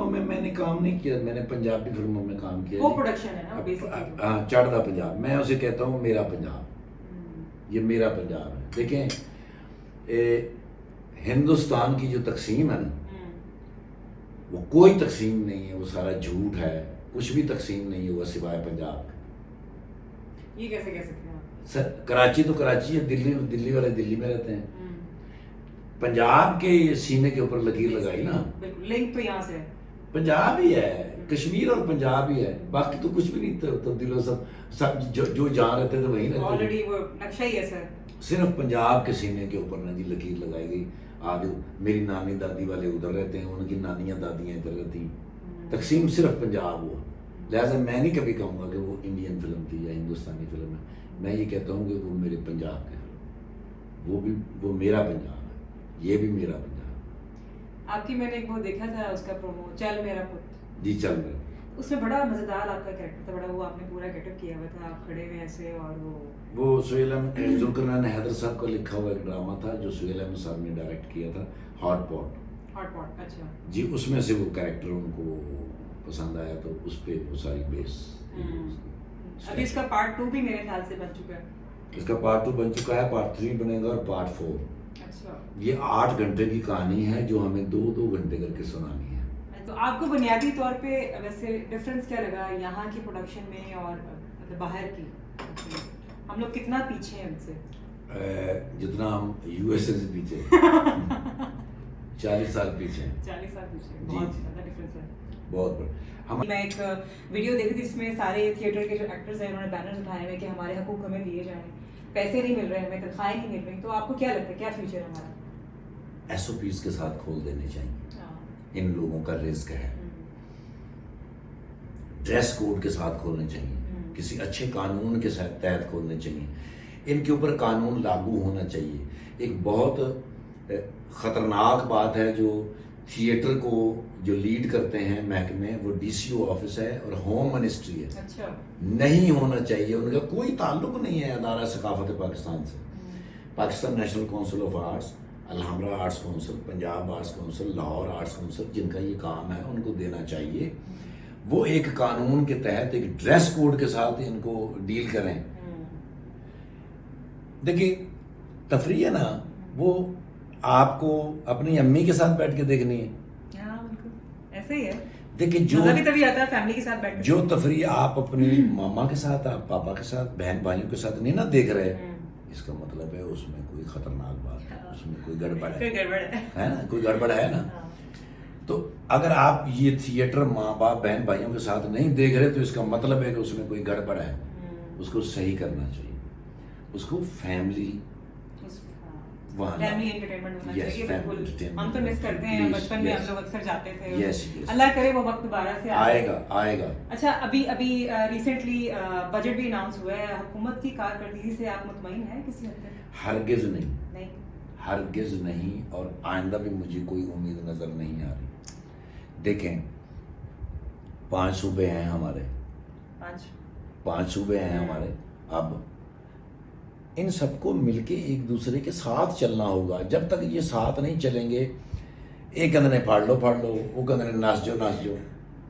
فلموں میں میں نے کام نہیں کیا, میں نے پنجابی فلموں میں کام کیا. وہ پروڈکشن ہے نا بیسیکلی. ہاں, چڑھدا پنجاب, میں اسے کہتا ہوں میرا پنجاب, یہ میرا پنجاب ہے. دیکھیں ہندوستان کی جو تقسیم ہے نا, وہ کوئی تقسیم نہیں ہے, وہ سارا جھوٹ ہے, کچھ بھی تقسیم نہیں ہوا سوائے پنجاب کا. یہ کیسے کہہ سکتے ہیں آپ؟ کراچی تو کراچی ہے, دلی والے دلی میں رہتے ہیں. پنجاب کے سینے کے اوپر لکیر لگائی نا, لنک تو یہاں سے ہے, پنجاب ہی ہے, کشمیر اور پنجاب ہی ہے, باقی تو کچھ بھی نہیں تبدیل ہو. سب جو جہاں رہتے تھے وہیں رہتے آلریڈی وہ نقشہ ہی ہے سر. صرف پنجاب کے سینے کے اوپر نا جی لکیر لگائی گئی. آج میری نانی دادی والے ادھر رہتے ہیں, ان کی نانیاں دادیاں ادھر رہتی ہیں. تقسیم صرف پنجاب ہوا. لہٰذا میں نہیں کبھی کہوں گا کہ وہ انڈین فلم تھی یا ہندوستانی فلم ہے. میں یہ کہتا ہوں کہ وہ میرے پنجاب کی فلم, وہ میرا پنجاب ہے, یہ بھی میرا پنجاب. آپ کی میں نے ایک وہ دیکھا تھا اس کا پرومو, چل میرا پت. جی چل میرا. اس میں بڑا مزیدار آپ کا کریکٹر تھا, بڑا وہ آپ نے پورا گیٹ اپ کیا ہوا تھا, آپ کھڑے ہوئے ایسے, اور وہ سہیل احمد ذوالقرنین حیدر صاحب کا لکھا ہوا ایک ڈرامہ تھا جو سہیل احمد صاحب نے ڈائریکٹ کیا تھا, ہاٹ پاٹ. اچھا جی, اس میں سے وہ کریکٹر ان کو پسند آیا تو اس پہ وہ ساری بیس. ابھی اس کا پارٹ 2 بھی میرے خیال سے بن چکا ہے. اس کا پارٹ 2 بن چکا ہے, پارٹ 3 بنے گا اور پارٹ 4. اچھا, یہ 8 گھنٹے کی کہانی ہے جو ہمیں 2 گھنٹے کر کے سنانی ہے. تو آپ کو بنیادی طور پہ ویسے ڈفرینس کیا لگا یہاں کی پروڈکشن میں اور باہر کی؟ ہم لوگ کتنا پیچھے ہیں ان سے؟ جتنا ہم یو ایس اے سے پیچھے 40 سال پیچھے ہیں. 40 سال پیچھے, بہت زیادہ ڈفرینس ہے. بہت بڑا. میں ایک ویڈیو دیکھی تھی جس میں سارے تھیٹر کے جو ایکٹرز ہیں انہوں نے بینرز اٹھائے ہوئے کہ ہمارے حقوق ہمیں دیے جائیں, پیسے نہیں مل رہے, ہمیں تنخواہیں نہیں مل رہی. تو آپ کو کیا لگتا ہے کیا فیوچر ہے ہمارا؟ ایس او پیز کے ساتھ کھول دینے چاہیے. ان لوگوں کا رزق ہے. ڈریس کوڈ کے ساتھ کھولنے چاہیے, کسی اچھے قانون کے تحت کھولنے چاہیے. ان کے اوپر قانون لاگو ہونا چاہیے. ایک بہت خطرناک بات ہے جو تھیٹر کو جو لیڈ کرتے ہیں محکمے, وہ ڈی سی او آفس ہے اور ہوم منسٹری ہے. اچھا, نہیں ہونا چاہیے. ان کا کوئی تعلق نہیں ہے ادارہ ثقافت پاکستان سے. Pakistan national council of arts, Alhamra arts council, Punjab arts council, Lahore arts council, جن کا یہ کام ہے ان کو دینا چاہیے. وہ ایک قانون کے تحت ایک ڈریس کوڈ کے ساتھ ان کو ڈیل کریں. دیکھیے تفریح ہے نا, وہ آپ کو اپنی امی کے ساتھ بیٹھ کے دیکھنی ہے. ایسے ہی ہے. دیکھیں جو تفریح آپ اپنی ماما کے ساتھ, آپ پاپا کے ساتھ, بہن بھائیوں کے ساتھ نہیں نا دیکھ رہے, اس کا مطلب ہے اس میں کوئی خطرناک بات ہے, اس میں کوئی گڑبڑ ہے نا, کوئی گڑبڑ ہے نا. تو اگر آپ یہ تھیٹر ماں باپ بہن بھائیوں کے ساتھ نہیں دیکھ رہے تو اس کا مطلب ہے کہ اس میں کوئی گڑبڑ ہے. اس کو صحیح کرنا چاہیے, اس کو فیملی انٹرٹینمنٹ ہونا چاہیے. بالکل, ہم تو مس کرتے ہیں, بچپن میں ہم لوگ اکثر جاتے تھے. اللہ کرے وہ وقت دوبارہ سے آئے گا. اچھا, ابھی ریسنٹلی بجٹ بھی اناؤنس ہوا ہے, حکومت کی کارکردگی سے آپ مطمئن ہیں کسی حد تک؟ ہرگز نہیں, اور آئندہ بھی مجھے کوئی امید نظر نہیں آ رہی. دیکھیں 5 صوبے ہیں ہمارے, 5 صوبے ہیں ہمارے. اب ان سب کو مل کے ایک دوسرے کے ساتھ چلنا ہوگا. جب تک یہ ساتھ نہیں چلیں گے, ایک کندھے پھاڑ لو, وہ کندھے ناچ جو,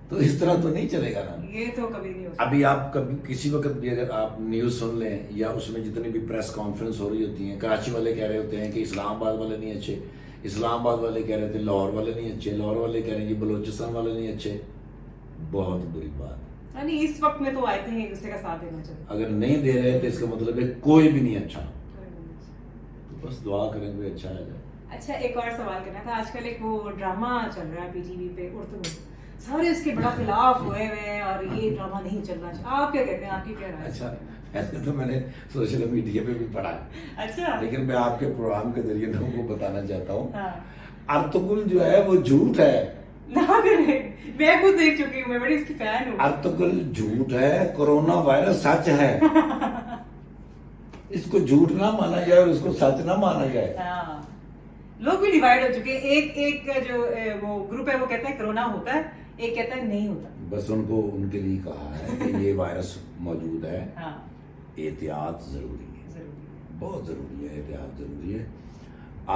تو اس طرح تو نہیں چلے گا نا. یہ تو کبھی نہیں ہو سکتا. ابھی آپ کبھی کسی وقت بھی اگر آپ نیوز سن لیں یا اس میں جتنی بھی پریس کانفرنس ہو رہی ہوتی ہیں, کراچی والے کہہ رہے ہوتے ہیں کہ اسلام آباد والے نہیں اچھے, اسلام آباد والے کہہ رہے تھے لاہور والے نہیں اچھے, لاہور والے کہہ رہے ہیں یہ بلوچستان والے نہیں اچھے. بہت بری بات. یعنی اس وقت میں تو آئی تھنک ایک دوسرے کا ساتھ دینا چاہیے. اگر نہیں دے رہے تو اس کا مطلب ہے کوئی بھی نہیں اچھا. تو بس دعا کریں گے اچھا آ جائے. اچھا, ایک اور سوال کرنا تھا. آج کل ایک وہ ڈرامہ چل رہا ہے پی ٹی وی پہ, اردو میں, سارے اس کے بڑا خلاف ہوئے ہیں اور یہ ڈرامہ نہیں چلنا چاہیے. آپ کیا کہتے ہیں, آپ کی کیا رائے؟ اچھا, ایسے تو میں نے سوشل میڈیا پہ بھی پڑھا ہے. اچھا, لیکن میں آپ کے پروگرام کے ذریعے لوگوں کو بتانا چاہتا ہوں, ارطغرل جو ہے وہ جھوٹ ہے. میں خود دیکھ چکی ہوں, میں بڑی اس کی فین ہوں. ارطغرل جھوٹ ہے, کورونا وائرس سچ ہے. اس کو جھوٹ نہ مانا جائے اور اس کو سچ نہ مانا جائے. لوگ بھی ڈیوائڈ ہو چکے ہیں. ایک جو وہ گروپ ہے وہ کہتا ہے کرونا ہوتا ہے, ایک کہتا ہے نہیں ہوتا. بس ان کو ان کے لیے کہا ہے کہ یہ وائرس موجود ہے, احتیاط ضروری ہے, بہت ضروری ہے, احتیاط ضروری ہے.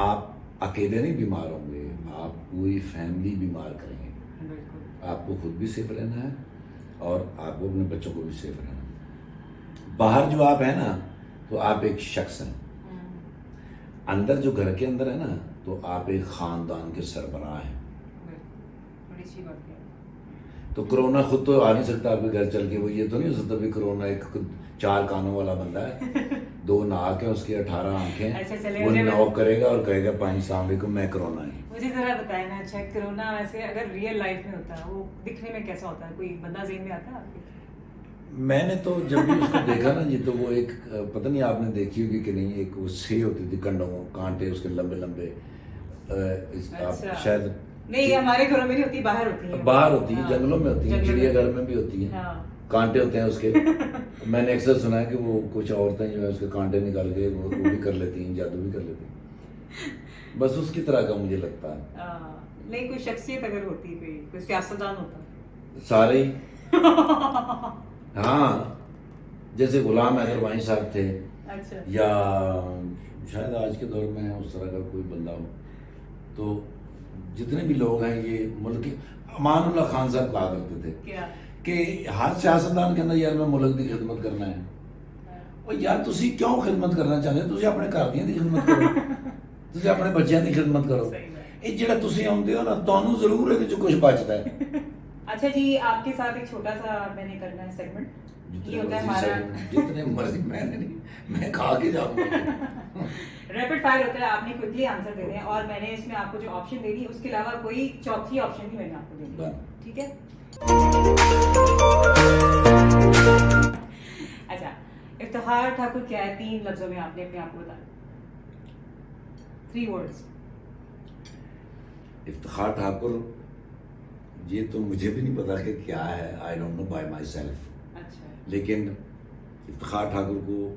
آپ اکیلے نہیں بیمار ہوں گے, آپ پوری فیملی بیمار کریں گے. آپ کو خود بھی سیف رہنا ہے اور آپ کو اپنے بچوں کو بھی سیف رہنا ہے. باہر جو آپ ہیں نا تو آپ ایک شخص ہیں, اندر جو گھر کے اندر ہے نا تو آپ ایک خاندان کے سربراہ ہیں. بڑی اچھی بات ہے. تو کرونا خود تو آ نہیں سکتا آپ کے گھر چل کے, وہ یہ تو نہیں ہو سکتا بھی کرونا ایک 4 کانوں والا بندہ ہے, 2 ناک ہیں اس کی 18 آنکھیں, وہ نوک کرے گا اور کہے گا 5 السلام علیکم میں کرونا ہے. مجھے ذرا بتائیں نا, اچھا کرونا ویسے اگر ریئل لائف میں ہوتا ہے وہ دکھنے میں کیسا ہوتا ہے, کوئی بندہ ذہن میں آتا ہے آپ کے؟ میں نے تو جب بھی اس کو دیکھا نا جی تو وہ ایک پتہ نہیں آپ نے دیکھی ہوگی کہ نہیں, ایک وہ سی ہوتی تھی کنڈوں کانٹے اس کے لمبے لمبے, آپ شاید نہیں ہمارے گھروں میں نہیں ہوتی, باہر ہوتی ہے. باہر ہوتی ہے, جنگلوں میں ہوتی ہے, چڑیا گھر میں بھی ہوتی ہے, کانٹے ہوتے ہیں اس کے. میں نے اکثر سنا ہے کہ وہ کچھ عورتیں جو ہے اس کے کانٹے نکال کے وہ بھی کر لیتی ہیں, جادو بھی کر لیتی ہیں. بس اس کی طرح کا مجھے لگتا ہے. نہیں کوئی شخصیت اگر ہوتی ہے, کوئی سیاستدان ہوتا, سارے ہی. ہاں جیسے غلام حیدر وانی صاحب تھے, یا شاید آج کے دور میں اس طرح کا کوئی بندہ ہو. تو جتنے بھی لوگ ہیں یہ ملک کے, امان اللہ خان صاحب کہا کرتے تھے کہ ہر سیاستدان کے اندر یار میں ملک کی خدمت کرنا ہے. اور یار تسی کیوں خدمت کرنا چاہتے ہیں؟ تسی اپنے گھر دیاں دی خدمت کرو, تسی اپنے بچیاں دی خدمت کرو. یہ جڑا تسی آندے ہو نا تانوں ضرور ہے کچھ بچتا ہے. اچھا جی, آپ کے ساتھ ایک چھوٹا سا میں نے کرنا ہے سیگمنٹ. یہ ہوتا ہے ہمارا جتنے مرضی, میں نہیں, میں کھا کے جاؤں گا. ریپڈ فائر ہوتا ہے, آپ نے کوئکلی آنسر دینے ہیں, اور میں نے اس میں آپ کو جو آپشن دے دی اس کے علاوہ کوئی چوتھی آپشن بھی میں نے آپ کو دے دی, ٹھیک ہے؟ اچھا, افتخار ٹھاکر کیا ہے 3 لفظوں میں آپ نے اپنے آپ کو بتایا, 3 words. افتخار ٹھاکر یہ تو مجھے بھی نہیں پتا کہ کیا ہے, I don't know by myself. لیکن افتخار ٹھاکر کو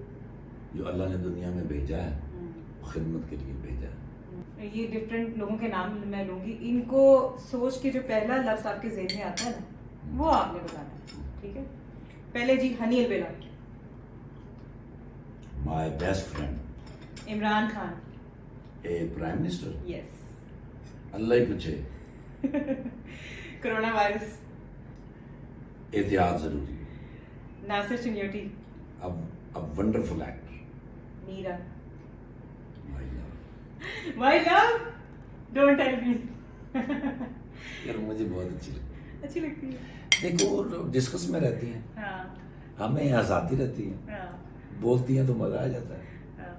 جو اللہ نے دنیا میں بھیجا ہے خدمت کے لیے بھیجا ہے. یہ ڈفرینٹ لوگوں کے نام میں لوں گی, ان کو سوچ کے جو پہلا لفظ آپ کے ذہن میں آتا ہے نا وہ آپ نے بتانا ہے, ٹھیک ہے؟ پہلے جی Honey Albela. My best friend. Imran Khan. A prime minister. Yes. اللہ ہی پوچھے. Corona virus. احتیاط ضروری. ناصر چنیوٹی. اب wonderful actor. Meera. My love. Don't tell me. یار مجھے بہت اچھی لگتی ہے. دیکھو ڈسکس میں رہتی ہیں, ہمیں آزادی رہتی ہے, بولتی ہیں تو مزہ آ جاتا ہے.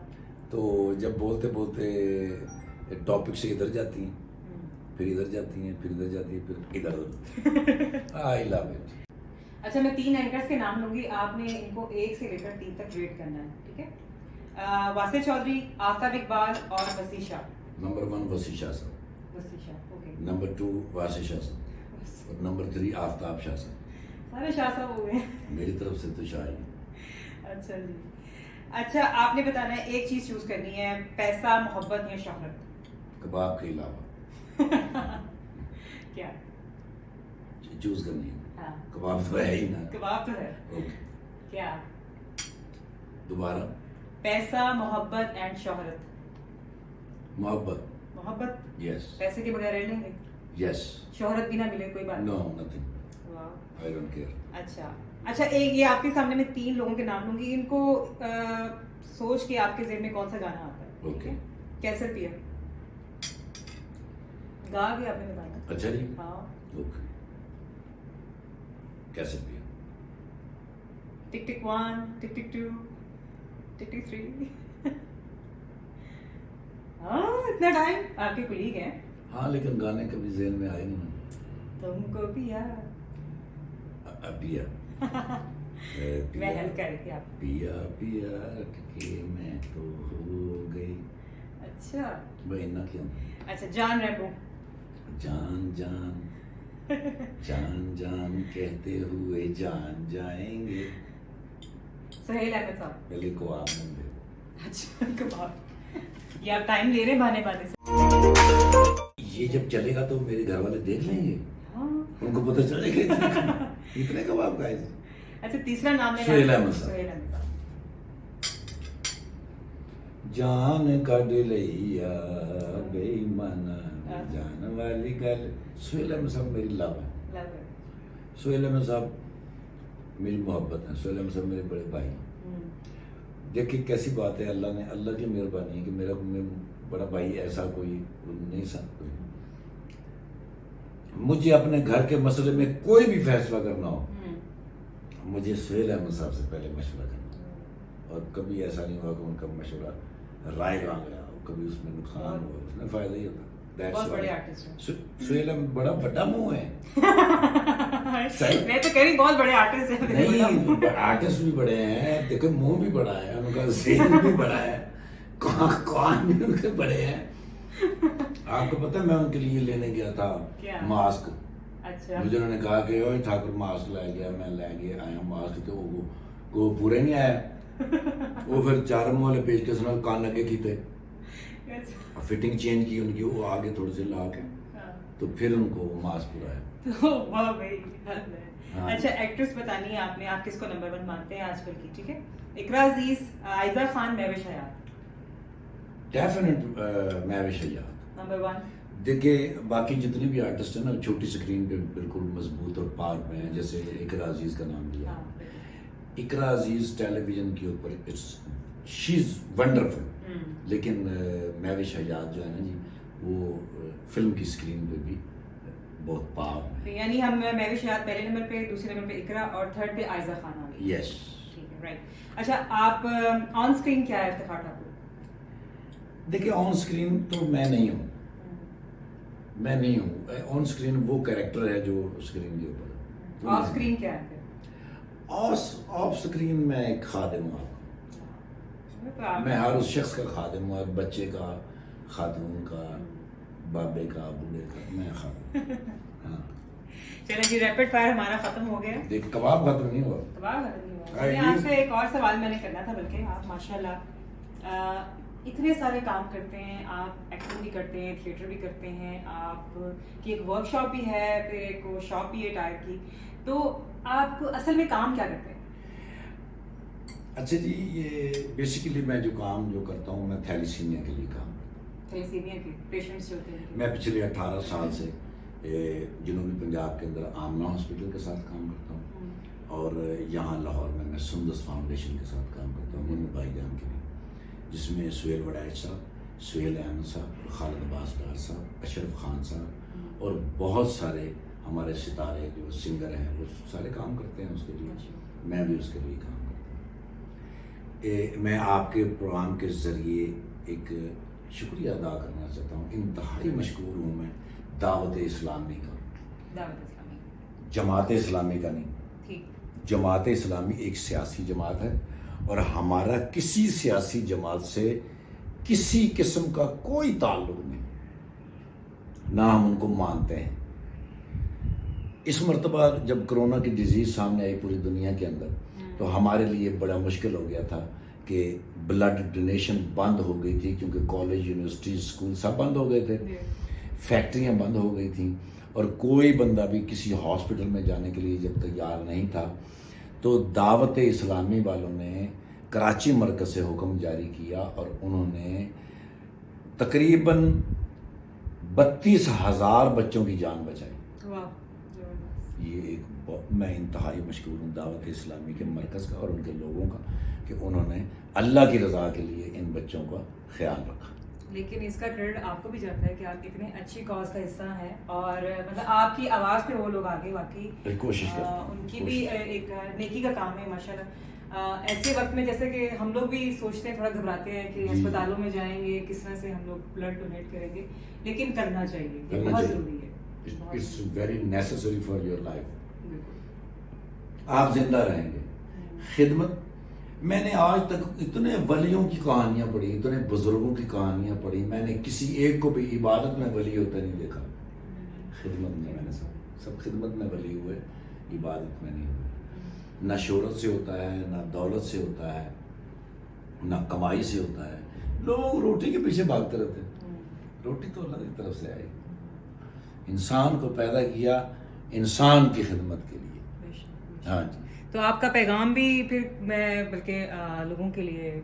تو جب بولتے بولتے ٹاپک سے ادھر جاتی ہیں, پھر ادھر جاتی ہیں, پھر ادھر جاتی ہیں, پھر ادھر. آئی لو اٹ. اچھا میں 3 اینکرز کے نام لوں گی, آپ نے ان کو 1 سے لے کر 3 تک ریٹ کرنا ہے, ٹھیک ہے؟ واسع چودھری, آفتاب اقبال اور وسیع شاہ. نمبر 1 وسیع شاہ صاحب. وسیع شاہ, اوکے. نمبر 2 واسع شاہ صاحب, اور نمبر 3 آفتاب شاہ صاحب. سارے شاہ صاحب ہو گئے میری طرف سے تو شاہ ہی. اچھا جی. اچھا آپ نے بتانا ہے ایک چیز چوز کرنی ہے, پیسہ, محبت یا شہرت. کباب کے علاوہ کیا چوز کرنی ہے؟ کباب تو ہے ہی نا. کباب تو ہے. کیا دوبارہ؟ پیسہ, محبت اینڈ شہرت. محبت. محبت. یس. پیسے کے بغیر رہ لیں گے. یس. شہرت بھی نہ ملے کوئی بات. نو نتھنگ, آئی ڈونٹ کیئر. اچھا ایک یہ آپ کے سامنے میں 3 لوگوں کے نام لوں گی, ان کو سوچ کے آپ کے ذہن میں کون سا گانا آتا ہے. اوکے. کیسر پیا. گا بھی آپ نے بتانا. اچھا جی. ہاں. اوکے. کیسے پیا. ٹک ٹک 1, ٹک ٹک 2, ٹک ٹک 3. ہاں اتنا ٹائم آپ کے کلیگ ہیں. ہاں لیکن گانے کبھی ذہن میں آئے نہیں. تم کو پیا. پیا. میں ہیلپ کر رہی تھی آپ. پیا پیا کہ میں تو ہو گئی. اچھا بھائی نہ کیوں. اچھا جان ریمبو. جان جان جان جان کہتے ہوئے جان جائیں گے. سہیل احمد صاحب. پہلے کو آپ نے. اچھا کباب. یہ آپ ٹائم لے رہے بہانے بہانے سے. یہ جب چلے گا تو میرے گھر والے دیکھ لیں گے, ان کو پتہ چلے گا اتنے کباب کھائے. اچھا تیسرا نام ہے سہیل احمد صاحب. جان کڈ لیا بے ایمان جان والی گل. سہیل احمد صاحب میری لو ہے. سہیل احمد صاحب میری محبت ہے, سہیل احمد صاحب میرے بڑے بھائی ہیں. دیکھیے کیسی بات ہے, اللہ کی مہربانی ہے کہ میرا بڑا بھائی ایسا کوئی نہیں سکتا. مجھے اپنے گھر کے مسئلے میں کوئی بھی فیصلہ کرنا ہو, مجھے سہیل احمد صاحب سے پہلے مشورہ کرنا, اور کبھی ایسا نہیں ہوا کہ ان کا مشورہ رائے مانگ گیا, کبھی اس میں نقصان ہوا, اس میں فائدہ ہی ہوتا. سہیل احمد بڑا بڑا منہ ہے, میں تو کہہ رہی بہت بڑے آرٹسٹ ہیں. نہیں, آرٹسٹ بھی بڑے ہیں, دیکھو منہ بھی بڑا ہے ان کا, ذہن بھی بڑا ہے, کان بھی ان کے بڑے ہیں. آپ کو پتہ میں ان کے لیے لینے گیا تھا ماسک. مجھے انہوں نے کہا کہ اوے ٹھاکر ماسک لائے گیا, میں لے کے آیا ماسک, تو وہ پورا نہیں آیا. وہ پھر 4 والے پیج کے سنا کان لگے کیتے, فٹنگ چینج کی ان کی, وہ آگے تھوڑے سے لا کے, تو پھر ان کو ماسک پورا ہے. اچھا ایکٹریس بتانی ہے آپ نے, آپ کس کو نمبر 1 مانتے ہیں آج کل کی؟ ٹھیک ہے, اقرا عزیز, عائزہ خان, مہوش حیات. ڈیفینیٹ مہوش حیات نمبر 1. دیکھیے باقی جتنے بھی آرٹسٹ ہیں نا چھوٹی سکرین پہ بالکل مضبوط اور پاک میں ہیں, جیسے اقرا عزیز کا نام لیا. اقرا عزیز ٹیلی ویژن کے اوپر شی از ونڈرفل, لیکن مہوش حیات جو ہے نا جی وہ فلم کی سکرین پہ بھی بہت پاک ہے. یعنی ہم مہوش حیات پہلے نمبر پہ, دوسرے نمبر پہ اقرا, اور 3rd پہ عائزہ خان آ گئی. یس, ٹھیک ہے, رائٹ. اچھا آپ آن اسکرین کیا ہے افتخار ٹھاکر؟ دیکھیے آن اسکرین تو میں نہیں ہوں, آن اسکرین وہ کریکٹر ہے جو اسکرین کے اوپر. آف اسکرین کیا ہے؟ آف اسکرین میں ایک خادم ہوں, میں ہر اس شخص کا خادم ہوں, بچے کا, خاتون کا, بابے کا, بوڑھے کا, میں خادم. ہاں چلیں جی, ریپڈ فائر ہمارا ختم ہو گیا. دیکھ کباب ختم نہیں ہوا. کباب ختم نہیں ہوا. آپ سے ایک اور سوال میں نے کرنا تھا, بلکہ آپ ماشاءاللہ اتنے سارے کام کرتے ہیں, آپ ایکٹنگ بھی کرتے ہیں, تھیٹر بھی کرتے ہیں, آپ کی ایک ورک شاپ بھی ہے, پھر ایک شاپ بھی ہے ٹائر کی, تو آپ اصل میں کام کیا کرتے ہیں؟ اچھا جی, یہ بیسیکلی میں جو کام جو کرتا ہوں, میں تھیلیسیمیا کے لیے کام کرتا ہوں. تھیلیسیمیا کے پیشنٹس جو ہوتے ہیں, میں پچھلے 18 سال سے جنوبی پنجاب کے اندر آمنہ ہاسپٹل کے ساتھ کام کرتا ہوں, اور یہاں لاہور میں سندس فاؤنڈیشن کے ساتھ کام کرتا ہوں, منو بھائی جان کے لیے, جس میں سہیل وڑائچ صاحب, سہیل احمد صاحب, خالد عباس ڈار صاحب, اشرف خان صاحب, اور بہت سارے ہمارے ستارے جو سنگر ہیں وہ سارے کام کرتے ہیں اس کے لیے. میں بھی اس کے لیے کام کرتا ہوں. میں آپ کے پروگرام کے ذریعے ایک شکریہ ادا کرنا چاہتا ہوں, انتہائی مشکور ہوں میں دعوت اسلامی کا. جماعت اسلامی کا نہیں, جماعت اسلامی ایک سیاسی جماعت ہے, اور ہمارا کسی سیاسی جماعت سے کسی قسم کا کوئی تعلق نہیں, نہ ہم ان کو مانتے ہیں. اس مرتبہ جب کرونا کی ڈیزیز سامنے آئی پوری دنیا کے اندر, تو ہمارے لیے بڑا مشکل ہو گیا تھا کہ بلڈ ڈونیشن بند ہو گئی تھی, کیونکہ کالج, یونیورسٹی, اسکول سب بند ہو گئے تھے, فیکٹریاں بند ہو گئی تھیں, اور کوئی بندہ بھی کسی ہاسپٹل میں جانے کے لیے جب تیار نہیں تھا. تو دعوت اسلامی والوں نے کراچی مرکز سے حکم جاری کیا, اور انہوں نے تقریباً 32,000 بچوں کی جان بچائی. یہ ایک میں انتہائی مشکور ہوں دعوت اسلامی کے مرکز کا اور ان کے لوگوں کا کہ انہوں نے اللہ کی رضا کے لیے ان بچوں کا خیال رکھا. لیکن اس کا کریڈٹ آپ کو بھی جاتا ہے کہ آپ اتنے اچھی کاز کا حصہ ہیں, اور مطلب آپ کی آواز پہ وہ لوگ آگے واقعی کوشش کرتے ہیں, ان کی بھی ایک نیکی کا کام ہے ماشاءاللہ. ایسے وقت میں جیسے کہ ہم لوگ بھی سوچتے ہیں, تھوڑا گھبراتے ہیں کہ ہسپتالوں میں جائیں گے, کس طرح سے ہم لوگ بلڈ ڈونیٹ کریں گے, لیکن کرنا چاہیے, یہ بہت ضروری ہے. It's very necessary for your life. آپ زندہ رہیں گے. خدمت, میں نے آج تک اتنے ولیوں کی کہانیاں پڑھی, اتنے بزرگوں کی کہانیاں پڑھی, میں نے کسی ایک کو بھی عبادت میں ولی ہوتا نہیں دیکھا. خدمت میں میں نے سب خدمت میں ولی ہوئے, عبادت میں نہیں ہوئے. نہ شہرت سے ہوتا ہے, نہ دولت سے ہوتا ہے, نہ کمائی سے ہوتا ہے. لوگ روٹی کے پیچھے بھاگتے رہتے ہیں, روٹی تو اللہ کی طرف سے آئی. انسان کو پیدا کیا انسان کی خدمت کے لیے. ہاں جی. تو آپ کا پیغام بھی پھر میں بلکہ لوگوں کے لیے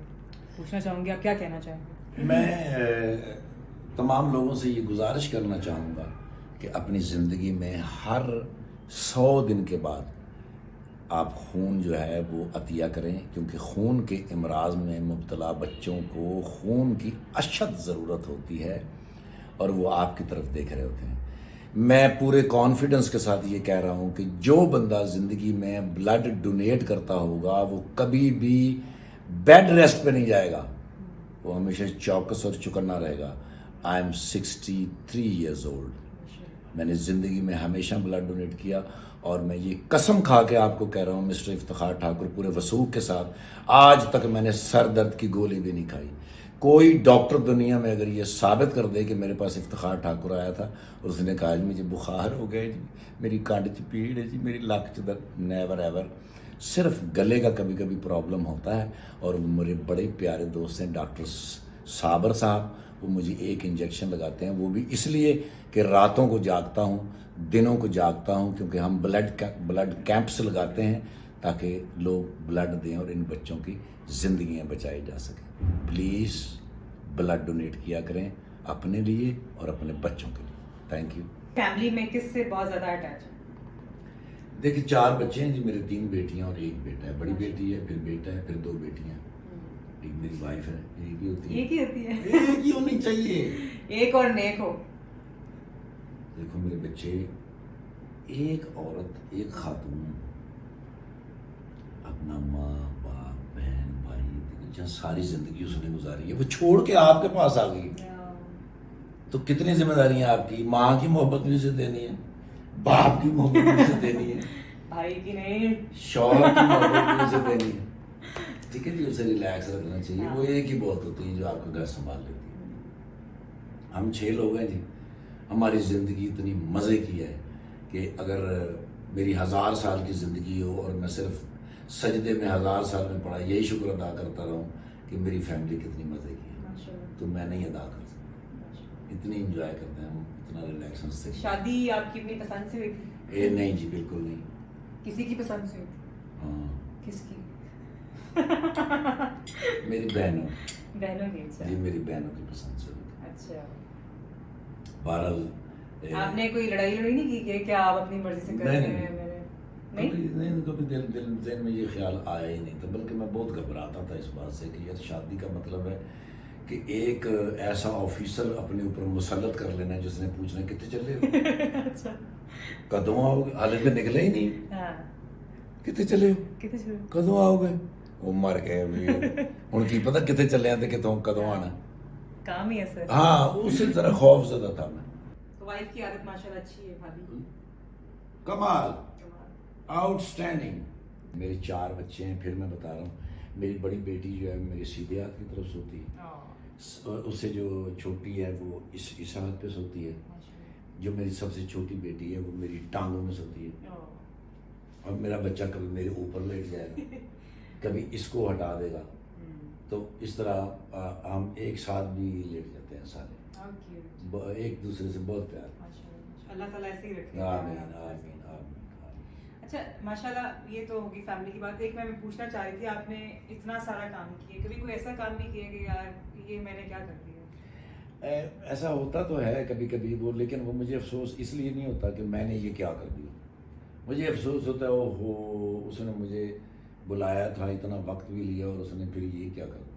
پوچھنا چاہوں گی, آپ کیا کہنا چاہیں گے؟ میں تمام لوگوں سے یہ گزارش کرنا چاہوں گا کہ اپنی زندگی میں ہر 100 دن کے بعد آپ خون جو ہے وہ عطیہ کریں، کیونکہ خون کے امراض میں مبتلا بچوں کو خون کی اشد ضرورت ہوتی ہے اور وہ آپ کی طرف دیکھ رہے ہوتے ہیں۔ میں پورے کانفیڈنس کے ساتھ یہ کہہ رہا ہوں کہ جو بندہ زندگی میں بلڈ ڈونیٹ کرتا ہوگا وہ کبھی بھی بیڈ ریسٹ پہ نہیں جائے گا، وہ ہمیشہ چوکس اور چکنا رہے گا۔ آئی ایم 63 ایئرز اولڈ، میں نے زندگی میں ہمیشہ بلڈ ڈونیٹ کیا، اور میں یہ قسم کھا کے آپ کو کہہ رہا ہوں مسٹر افتخار ٹھاکر پورے وثوق کے ساتھ، آج تک میں نے سر درد کی گولی بھی نہیں کھائی۔ کوئی ڈاکٹر دنیا میں اگر یہ ثابت کر دے کہ میرے پاس افتخار ٹھاکر آیا تھا اور اس نے کہا جی مجھے بخار ہو گیا جی، میری کانڈ چ پیڑ ہے جی، میری لک چ درد، نیور ایور۔ صرف گلے کا کبھی کبھی پرابلم ہوتا ہے، اور وہ میرے بڑے پیارے دوست ہیں ڈاکٹر صابر صاحب، وہ مجھے ایک انجیکشن لگاتے ہیں، وہ بھی اس لیے کہ راتوں کو جاگتا ہوں، دنوں کو جاگتا ہوں، کیونکہ ہم بلڈ کیمپس لگاتے ہیں تاکہ لوگ بلڈ دیں اور ان بچوں کی زندگیاں بچائی جا سکیں۔ پلیز بلڈ ڈونیٹ کیا کریں اپنے لیے اور اپنے بچوں کے لیے۔ Thank you. فیملی میں کس سے بہت زیادہ اٹیچ ہے؟ دیکھیں 4 بچے ہیں جی، میرے 3 بیٹیاں اور 1 بیٹا ہے، بڑی بیٹی ہے، پھر بیٹا ہے، پھر 2 بیٹیاں، ایک میری وائف ہے، ایک ہی ہوتی ہے، ایک ہی ہوتی ہے، ایک ہی ہونی چاہیے، ایک اور نیک ہو۔ دیکھو میرے بچے، ایک عورت، ایک خاتون اپنا ماں باپ بہن بھائی جہاں ساری زندگی اس نے گزاری ہے وہ چھوڑ کے آپ کے پاس آ گئی، تو کتنی ذمہ داریاں آپ کی، ماں کی محبت بھی اسے دینی ہے، باپ کی محبت بھی اسے دینی ہے، بھائی کی نہیں، شوہر کی محبت بھی اسے دینی ہے، ٹھیک ہے جی، اسے ریلیکس رکھنا چاہیے، وہ ایک ہی بہت ہوتی ہے جو آپ کا گھر سنبھال لیتی ہے۔ ہم 6 لوگ ہیں جی، ہماری زندگی اتنی مزے کی ہے کہ اگر میری 1000 سال کی زندگی ہو اور میں صرف سجدے میں 1000 سال میں پڑا یہی شکر ادا کرتا رہوں کہ میری فیملی کتنی مزے کی ہے، تو میں نہیں ادا کر سکتا، اتنی انجوائے کرتے ہیں ہم، اتنا ریلیکس سے۔ شادی آپ کی اپنی پسند سے ہوئی تھی؟ نہیں جی بالکل نہیں، کسی کی پسند سے ہوئی تھی؟ ہاں کس کی؟ میری بہنوں کی؟ جی میری بہنوں کی پسند سے ہوئی تھی۔ اچھا، بہرحال آپ نے کوئی لڑائی نہیں کی کہ کیا آپ اپنی مرضی سے کرتے ہیں؟ نہیں، کبھی دل ذہن میں یہ خیال آیا ہی نہیں تھا، بلکہ میں بہت گھبراتا تھا اس بات سے کہ یار شادی کا مطلب ہے کہ ایک ایسا آفیسر اپنے اوپر مسلط کر لینا ہے جس نے پوچھنا کتنے چلے ہو، کدوں آؤ گے، حالت میں نکلے ہی نہیں، کتنے چلے ہو، کدوں آؤ گے، وہ مر گئے ان کی پتہ کتنے چلے ہیں کدوں آنا، کام ہی ہے سر۔ ہاں اس سے ذرا خوف زدہ تھا میں۔ تو وائف کی عادت ماشاءاللہ اچھی ہے بھابھی، کمال، آؤٹ اسٹینڈنگ۔ میرے 4 بچے ہیں، پھر میں بتا رہا ہوں، میری بڑی بیٹی جو ہے میری سیدھے ہاتھ کی طرف سوتی ہے، اس سے جو چھوٹی ہے وہ اس ہاتھ پہ سوتی ہے، جو میری سب سے چھوٹی بیٹی ہے وہ میری ٹانگوں میں سوتی ہے، اور میرا بچہ کبھی میرے اوپر لیٹ جائے گا، کبھی اس کو ہٹا دے گا، تو اس طرح ہم ایک ساتھ بھی لیٹ جاتے ہیں سارے، ایک دوسرے سے بہت پیار۔ اللہ تعالیٰ ایسے ہی رکھے۔ آمین آمین آمین۔ اچھا ماشاءاللہ، یہ تو ہوگی فیملی کی بات۔ ایک میں پوچھنا چاہ رہی تھی، آپ نے اتنا سارا کام کیا، کبھی کوئی ایسا کام نہیں کیا کہ یار یہ میں نے کیا کر دیا؟ ایسا ہوتا تو ہے کبھی کبھی وہ، لیکن وہ مجھے افسوس اس لیے نہیں ہوتا کہ میں نے یہ کیا کر دیا، مجھے افسوس ہوتا ہے اوہو اس نے مجھے بلایا تھا، اتنا وقت بھی لیا اور اس نے پھر یہ کیا کر دیا۔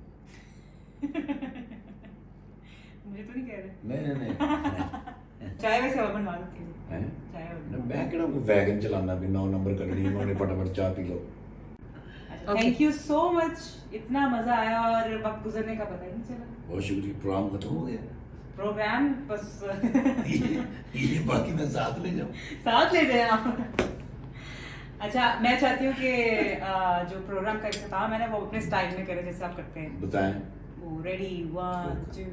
مجھے تو نہیں کہہ رہے؟ نہیں چائے ویسے اور بنوا دیتی ہوں، میں کہنا ویگن چلانا بھی 9 نمبر کرنی ہے، انہوں نے فٹافٹ چاہ پی لو۔ تھینک یو سو مچ، اتنا مزہ آیا اور وقت گزرنے کا پتہ ہی نہیں چلا۔ بہت شکریہ، پروگرام ختم ہو گیا، پروگرام بس یہ باقی میں ساتھ لے جاؤں، ساتھ لے جائیں آپ۔ اچھا میں چاہتی ہوں کہ جو پروگرام کا اختتام ہے نا وہ اپنے سٹائل میں کریں جیسے آپ کرتے ہیں۔ بتائیں۔ ریڈی 1 2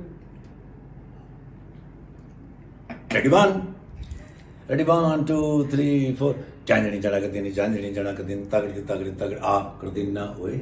ریڈی 1 2 3 4 چاندنی چڑھا کر دینی، چاندنی چڑھا کر دین، تگڑی تگڑی تگڑ آ کر دینا ہوئے۔